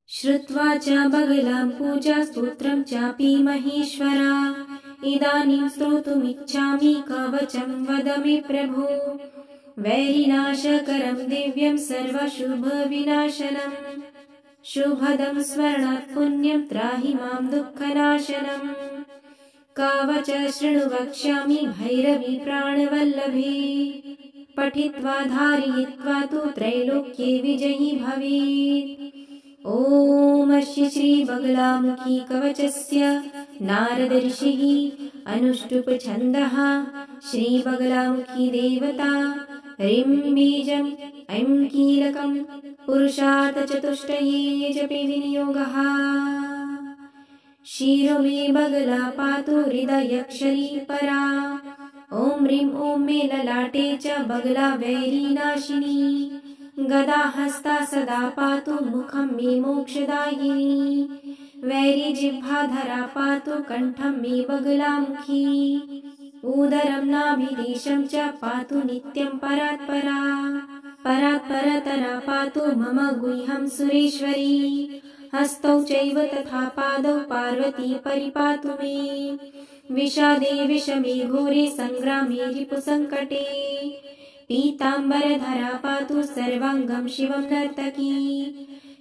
श्रुत्वा च बगलां पूजा स्तोत्रं चापि महेश्वरा। इदानीं स्तोतुमिच्छामि कवचं वद मे प्रभो। वैरिनाशकरं दिव्यं सर्वशुभविनाशनम्। शुभदं स्वर्णात् पुण्यं त्राहि मां दुःखनाशनम्। कवच शृणु वक्ष्यामि भैरवी प्राणवल्लभे। पठित्वा धारयित्वा तु त्रैलोक्ये विजयी भवेत्। ॐ श्रीबगलामुखी कवचस्य नारद ऋषिः अनुष्टुप छन्दः। श्रीबगलामुखी देवता ह्रीं बीजं ऐं कीलकं पुरुषार्थचतुष्टये जपे विनियोगः। शिरो मे बगला पातु हृदयक्षरी परा। ॐ ह्रीं ॐ मे ललाटे च बगला वैरीनाशिनी। गदा हस्ता सदा पातु मुखं मे मोक्षदायिनी। वैरिजिह्वाधरा पातु कण्ठं मे बगलामुखी। उदरं नाभिरीशं च पातु नित्यं परात्परा। परात्परतरा पातु मम गुह्यं सुरेश्वरी। हस्तौ चैव तथा पादौ पार्वती परिपातु मे। विषादे विषमे घोरे संग्रामे रिपुसङ्कटे। पीताम्बरधरा पातु सर्वाङ्गं शिवं नर्तकी।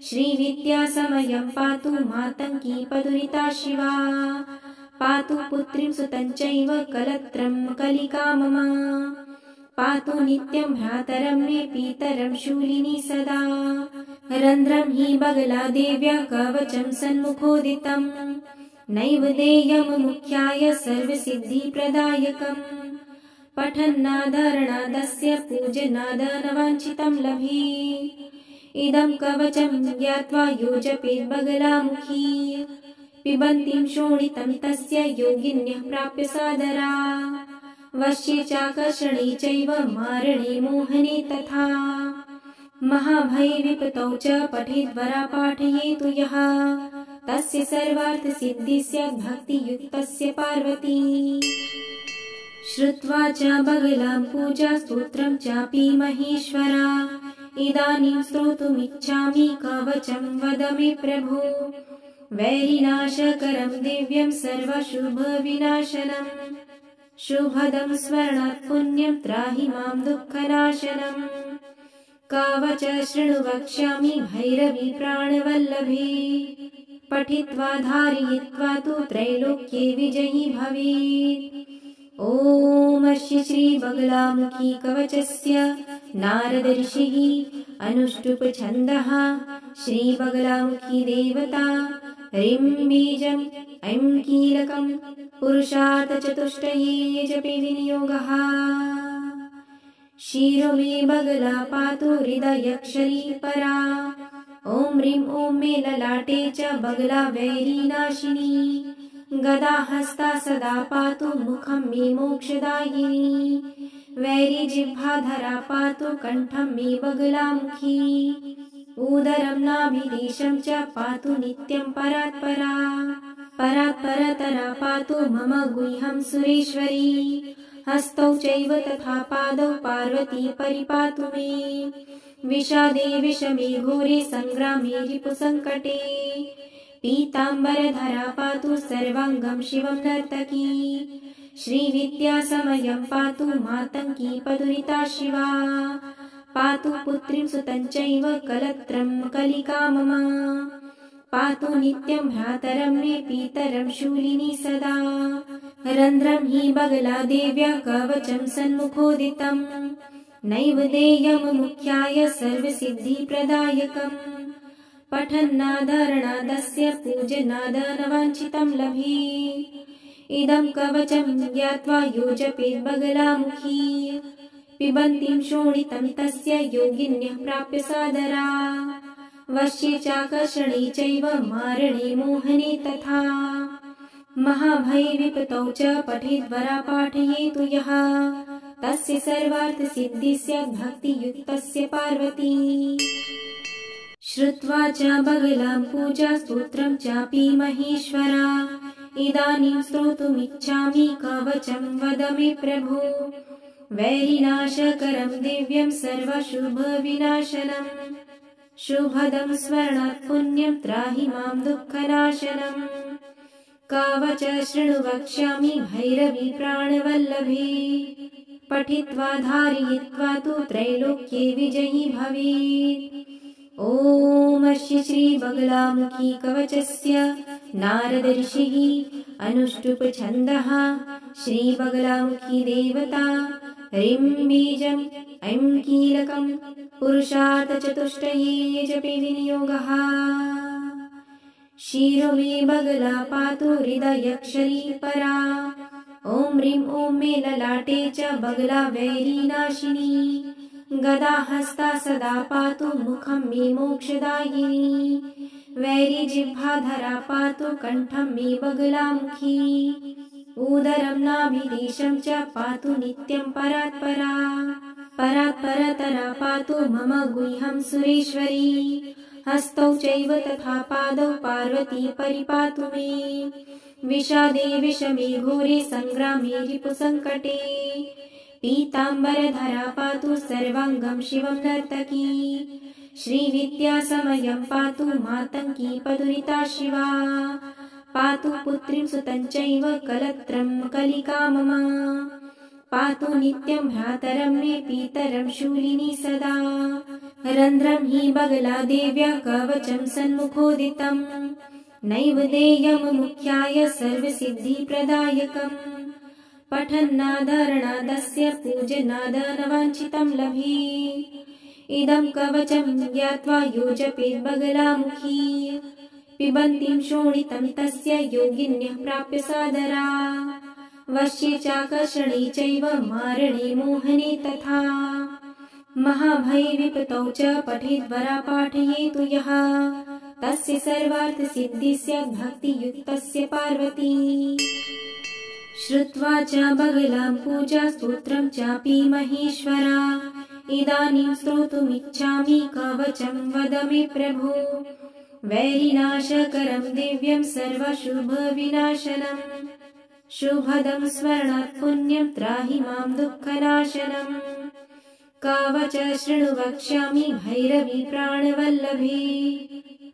श्रीविद्यासमयं पातु मातङ्गी पदुरिता शिवा। पातु पुत्रीं सुतं चैव कलत्रं कलिका मम। पातु नित्यं भ्रातरं मे पीतरं शूलिनी सदा। रन्ध्रं हि बगला देव्या कवचं सन्मुखोदितं। नैवेद्यं मुख्याय सर्वसिद्धिप्रदायकम्। पठन्नादरणादस्य पूजनादनवाञ्छितं लभे। इदं कवचं ज्ञात्वा यो जपेत् बगलामुखी। पिबन्तीं शोणितं तस्य योगिन्यः प्राप्य सादरा। वश्ये चाकर्षणे चैव मारणे मोहने तथा। महाभये विपतौ च पठेद्वरा पाठयेतु यः। तस्य सर्वार्थसिद्धिः स्यात् भक्तियुक्तस्य पार्वती। श्रुत्वा च बगलां पूजा स्तोत्रं चापि महेश्वरा। इदानीं स्तोतुमिच्छामि कवचं वद मे प्रभो। वैरिनाशकरं दिव्यं सर्वशुभविनाशनम्। शुभदं स्वर्णात् पुण्यं त्राहि मां दुःखनाशनम्। कवच शृणु वक्ष्यामि भैरवी प्राणवल्लभे। पठित्वा धारयित्वा तु त्रैलोक्ये विजयी भवेत्। ॐ श्रीबगलामुखी कवचस्य नारद ऋषिः अनुष्टुप छन्दः। श्रीबगलामुखी देवता ह्रीं बीजं ऐं कीलकं पुरुषार्थचतुष्टये जपे विनियोगः। शिरो मे बगला पातु हृदयक्षरी परा। ॐ ह्रीं ॐ मे ललाटे च बगला वैरीनाशिनी। गदा हस्ता सदा पातु मुखं मे मोक्षदायिनी। वैरिजिह्वाधरा पातु कण्ठं मे बगलामुखी। उदरं नाभिरीशं च पातु नित्यं परात्परा। परात्परतरा पातु मम गुह्यं सुरेश्वरी। हस्तौ चैव तथा पादौ पार्वती परिपातु मे। विषादे विषमे घोरे संग्रामे रिपुसङ्कटे। पीताम्बरधरा पातु सर्वाङ्गं शिवं नर्तकी। श्रीविद्यासमयं पातु मातङ्गी पदुरिता शिवा। पातु पुत्रीं सुतं चैव कलत्रं कलिका मम। पातु नित्यं भ्रातरं मे पीतरं शूलिनी सदा। रन्ध्रं हि बगला देव्या कवचं सन्मुखोदितं। नैवेद्यं मुख्याय सर्वसिद्धिप्रदायकम्। पठन्नादरणादस्य पूजनादनवाञ्छितं लभे। इदं कवचं ज्ञात्वा यो जपेत् बगलामुखी। पिबन्तीं शोणितं तस्य योगिन्यः प्राप्य सादरा। वश्ये चाकर्षणे चैव मारणे मोहने तथा। महाभये विपतौ च पठेद्वरा पाठयेतु यः। तस्य सर्वार्थसिद्धिः स्यात् भक्तियुक्तस्य पार्वती। श्रुत्वा च बगलां पूजा स्तोत्रं चापि महेश्वरा। इदानीं स्तोतुमिच्छामि कवचं वद मे प्रभो। वैरिनाशकरं दिव्यं सर्वशुभविनाशनम्। शुभदं स्मरणात् पुण्यं त्राहि मां दुःखनाशनम् कवच शृणु वक्ष्यामि भैरवी प्राणवल्लभी पठित्वा धारयित्वा तु त्रैलोक्ये विजयी भवेत्। ॐ श्री बगलामुखी कवचस्य नारद ऋषिः अनुष्टुप छन्दः श्री बगलामुखी देवता ह्रीं बीजं ऐं कीलकं पुरुषार्थ चतुष्टये जपे विनियोगः। शिरो मे बगला पातु हृदयक्षरी परा ॐ ह्रीं ॐ मे ललाटे च बगला वैरीनाशिनी गदा हस्ता सदा पातु मुखं मे मोक्षदायिनी वैरी जिह्वाधरा पातु कण्ठं मे बगलामुखी उदरं नाभिरीशं च पातु नित्यं परात्परा परात्परतरा पातु मम गुह्यं सुरेश्वरी हस्तौ चैव तथा पादौ पार्वती परिपातु मे विषादे विषमे घोरे संग्रामे रिपुसङ्कटे पीताम्बरधरा पातु सर्वाङ्गं शिवं नर्तकी श्रीविद्यासमयं पातु मातङ्गी पदुरिता शिवा पातु पुत्रीं सुतं चैव कलत्रं कलिका मम पातु नित्यं भ्रातरं मे पीतरं शूलिनी सदा रन्ध्रं हि बगला देव्या कवचं सन्मुखोदितं नैवेद्यं मुख्याय सर्वसिद्धिप्रदायकम् पठन्नादरणादस्य पूजनादनवाञ्छितं लभे इदं कवचं ज्ञात्वा यो जपेत् बगलामुखी पिबन्तीं शोणितं तस्य योगिन्यः प्राप्य सादरा वश्ये चाकर्षणे चैव मारणे मोहने तथा महाभये विपतौ च पठेद्वरा पाठयेतु यः तस्य सर्वार्थसिद्धिस्य भक्तियुक्तस्य पार्वती श्रुत्वा च बगलां पूजा स्तोत्रं चापि महेश्वरा इदानीं स्तोतुमिच्छामि कवचं वद मे प्रभो वैरिनाशकरं दिव्यं सर्वशुभविनाशनम् शुभदं स्मरणात् पुण्यं त्राहि मां दुःखनाशनम् कवच शृणु वक्ष्यामि भैरवी प्राणवल्लभी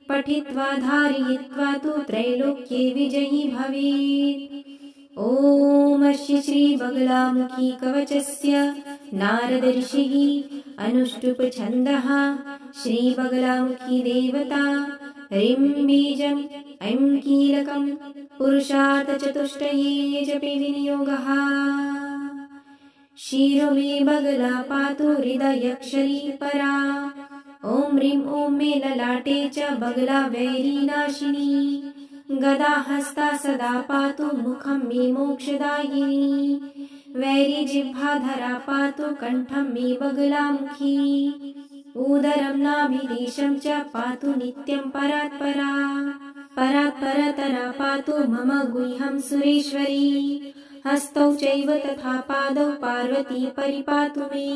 पठित्वा धारयित्वा तु त्रैलोक्ये विजयी भवेत्। ॐ श्री बगलामुखी कवचस्य नारद ऋषिः अनुष्टुप छन्दः श्री बगलामुखी देवता ह्रीं बीजं ऐं कीलकं पुरुषार्थ चतुष्टये जपे विनियोगः। शिरो मे बगला पातु हृदयक्षरी परा ॐ ह्रीं ॐ मे ललाटे च बगला वैरीनाशिनी गदा हस्ता सदा पातु मुखं मे मोक्षदायिनी वैरी जिह्वाधरा पातु कण्ठं मे बगलामुखी उदरं नाभिरीशं च पातु नित्यं परात्परा परात्परतरा पातु मम गुह्यं सुरेश्वरी हस्तौ चैव तथा पादौ पार्वती परिपातु मे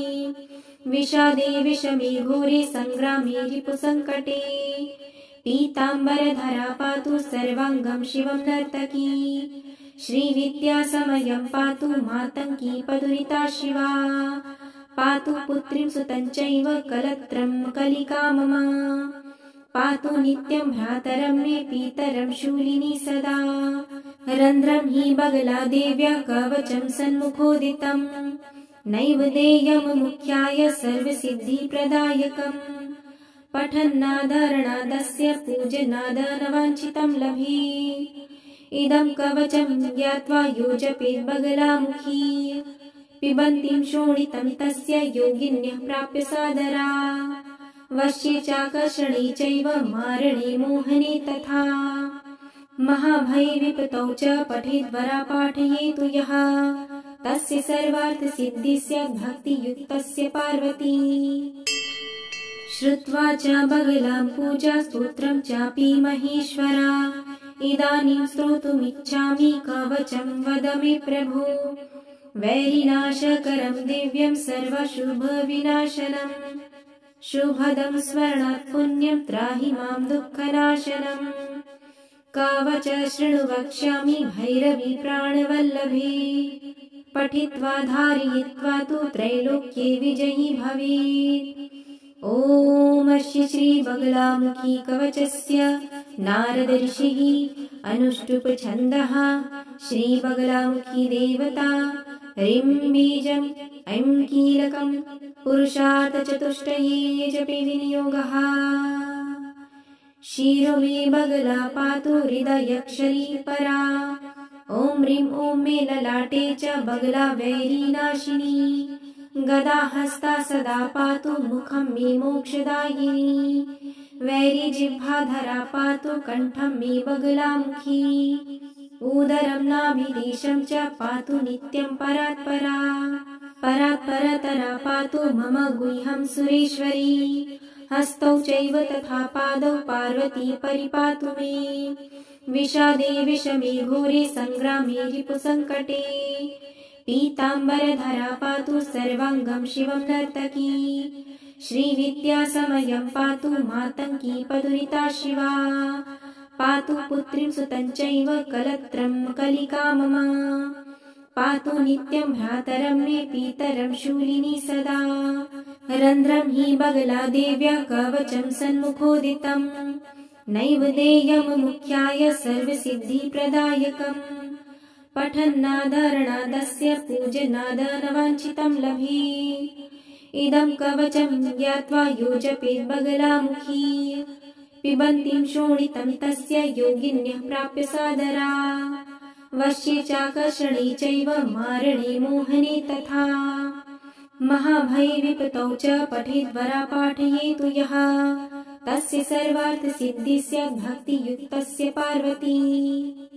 विषादे विषमे घोरे संग्रामे रिपुसङ्कटे पीताम्बरधरा पातु सर्वाङ्गं शिवं नर्तकी श्रीविद्यासमयं पातु मातङ्गी पदुरिता शिवा पातु पुत्रीं सुतं चैव कलत्रं कलिका मम पातु नित्यं भ्रातरं मे पीतरं शूलिनी सदा रन्ध्रं हि बगला देव्या कवचं सन्मुखोदितं नैवेद्यं मुख्याय सर्वसिद्धिप्रदायकम् पठन्नादरणादस्य पूजनादनवाञ्छितं लभे इदं कवचं ज्ञात्वा यो जपेत् बगलामुखी पिबन्तीं शोणितं तस्य योगिन्यः प्राप्य सादरा वश्ये चाकर्षणे चैव मारणे मोहने तथा महाभये विपतौ च पठेद्वरा पाठयेतु यः तस्य सर्वार्थसिद्धिस्य भक्तियुक्तस्य पार्वती श्रुत्वा च बगलां पूजा स्तोत्रं चापि महेश्वरा इदानीं स्तोतुमिच्छामि कवचं वद मे प्रभो वैरिनाशकरं दिव्यं सर्वशुभविनाशनम् शुभदं स्मरणात् पुण्यं त्राहि मां दुःखनाशनम् कवच शृणु वक्ष्यामि भैरवी प्राणवल्लभी पठित्वा धारयित्वा तु त्रैलोक्ये विजयी भवेत्। ॐ श्रीबगलामुखी कवचस्य नारद ऋषिः अनुष्टुप छन्दः श्रीबगलामुखी देवता ह्रीं बीजं ऐं कीलकं पुरुषार्थ चतुष्टये जपे विनियोगः। शिरो मे बगला पातु हृदयक्षरी परा। ॐ ह्रीं ॐ मे ललाटे च बगला वैरीनाशिनी। गदा हस्ता सदा पातु मुखं मे मोक्षदायिनी। वैरी जिह्वाधरा पातु कण्ठं मे बगलामुखी। उदरं नाभिदेशं च पातु नित्यं परात्परा। परात्परतरा पातु मम गुह्यं सुरेश्वरी। हस्तौ चैव तथा पादौ पार्वती परिपातु मे। विषादे विषमे घोरे संग्रामे रिपुसङ्कटे। पीताम्बरधरा पातु सर्वाङ्गं शिवं नर्तकी। श्रीविद्यासमयं पातु मातङ्गी पदुरिता शिवा। पातु पुत्रीं सुतं चैव कलत्रं कलिका मम। पातु नित्यं भ्रातरं मे पीतरं शूलिनी सदा। रन्ध्रं हि बगला देव्या कवचं सन्मुखोदितं। नैवेद्यं मुख्याय सर्वसिद्धिप्रदायकम्। पठन्नादरणादस्य पूजनादनवाञ्छितं लभे। इदं कवचं ज्ञात्वा यो जपेत् बगलामुखी। पिबन्तीं शोणितं तस्य योगिन्यः प्राप्य सादरा। वश्ये चाकर्षणे चैव मारणे मोहने तथा। महाभये विपतौ च पठेद्वरा पाठयेतु यः। तस्य सर्वार्थसिद्धिः स्यात् भक्तियुक्तस्य पार्वती।